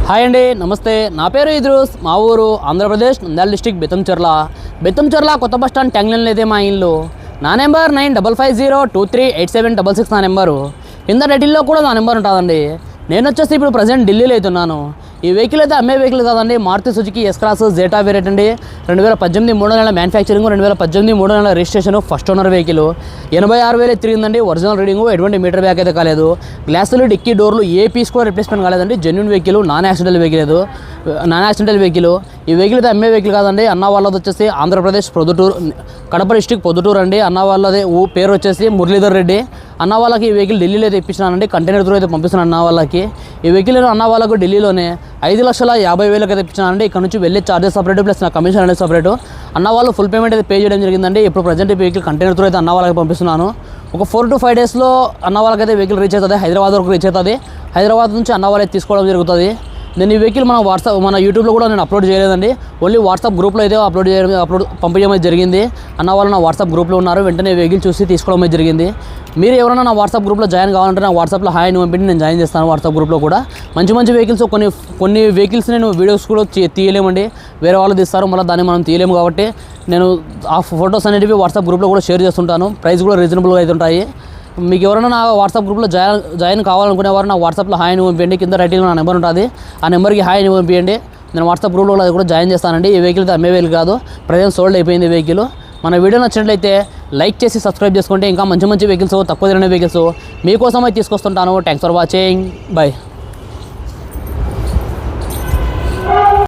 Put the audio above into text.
Hi అండి, నమస్తే. నా పేరు ఇద్రూస్. మా ఊరు ఆంధ్రప్రదేశ్ నంద్యాల డిస్టిక్ బెత్తంచెర్ల కొత్త బస్ స్టాండ్ ట్యాంగ్లైన్లో అయితే మా ఇల్లు. నా నెంబర్ 9550238766 నా నెంబరు. కింద టైటిల్లో కూడా నా నెంబర్ ఉంటుందండి. నేను వచ్చేసి ఇప్పుడు ప్రజెంట్ ఢిల్లీలో అవుతున్నాను. ఈ వెహికల్ అయితే అమ్మే వెహికల్ కాదండి. Maruti Suzuki S Cross Zeta variant అండి. 2018 3 నెలల మ్యానుఫ్యాక్చరింగ్, 2018 3 నెలల రిజిస్ట్రేషన్, ఫస్ట్ ఓనర్ వెహికల్. 86,000 తిరిగిందండి. ఒరిజినల్ రీడింగ్, ఎటువంటి మీటర్ బ్యాక్ అయితే కాలేదు. గ్లాసులు, డిక్కీ డోర్లు ఏ పీస్ కూడా రిప్లేస్మెంట్ కాలేదండి. Genuine vehicle, non accidental vehicle. ఈ వెహికల్ అయితే అమ్మే వెహికల్ కాదండి. అన్న వాళ్ళది వచ్చేసి ఆంధ్రప్రదేశ్ పొద్దుటూరు, కడప డిస్టిక్ పొద్దుటూరు అండి. అన్న వాళ్ళది పేరు వచ్చేసి మురళీధర్ రెడ్డి. అన్న వాళ్ళకి ఈ వెహికల్ ఢిల్లీలో అయితే ఇప్పించినానండి. కంటైనర్ త్రూ అయితే పంపిస్తున్నాను అన్న వాళ్ళకి. ఈ వెహికల్ అన్న వాళ్ళకు ఢిల్లీలోనే 5,50,000 అయితే ఇప్పించానండి. ఇక్కడ నుంచి వెళ్ళే చార్జెస్ సపరేట్ ప్లస్ నా కమిషన్ అనేది సపరేట్. అన్న వాళ్ళు ఫుల్ పేమెంట్ అయితే పే చేయడం జరిగిందండి. ఇప్పుడు ప్రజెంట్ ఈ వెహికల్ కంటైనర్ త్రూ అయితే అన్న వాళ్ళకి పంపిస్తున్నాను. ఒక 4 to 5 డేస్లో అన్న వాళ్ళకైతే వెహికల్ రీచ్ అవుతుంది. హైదరాబాద్ వరకు రీచ్ అవుతుంది. హైదరాబాద్ నుంచి అన్న వాళ్ళకి తీసుకోవడం జరుగుతుంది. నేను ఈ వెహికల్ మన యూట్యూబ్లో కూడా నేను అప్లోడ్ చేయలేదండి. ఓన్లీ వాట్సాప్ గ్రూప్లో అయితే పంపించడం జరిగింది. అన్న వాళ్ళు నా వాట్సాప్ గ్రూప్లో ఉన్నారు. వెంటనే వెహికల్ చూసి తీసుకోవడం జరిగింది. మీరు ఎవరైనా నా వాట్సాప్ గ్రూప్లో జాయిన్ కావాలంటే నా వాట్సాప్లో హాయ్ అని పంపించి నేను జాయిన్ చేస్తాను. వాట్సాప్ గ్రూప్లో కూడా మంచి వెహికల్స్, కొన్ని వెహికల్స్ నేను వీడియోస్ కూడా తీయలేమండి. వేరే వాళ్ళు తీస్తారు, మళ్ళీ దాన్ని మనం తీయలేము. కాబట్టి నేను ఆ ఫొటోస్ అనేటివి వాట్సాప్ గ్రూప్లో కూడా షేర్ చేస్తుంటాను. ప్రైస్ కూడా రీజనబుల్గా అయితే ఉంటాయి. మీకు ఎవరైనా నా వాట్సాప్ గ్రూప్లో జాయిన్ కావాలనుకునేవారు నా వాట్సాప్లో హాయ్ అని పంపించండి. కింద రైటింగ్లో నా నెంబర్ ఉంటుంది. ఆ నెంబర్కి హాయ్ అని పంపించండి. నేను వాట్సాప్ గ్రూప్లో అది కూడా జాయిన్ చేస్తానండి. ఈ వెహికల్ అయితే అమ్మే వెహికల్ కాదు, ప్రజెంట్ సోల్డ్ అయిపోయింది ఈ వెహికల్. మన వీడియో నచ్చినట్లయితే లైక్ చేసి సబ్స్క్రైబ్ చేసుకుంటే ఇంకా మంచి వెహికల్స్, తక్కువ తిరిగిన వెహికల్స్ మీకోసమే తీసుకొస్తుంటాను. Thanks for watching. బై.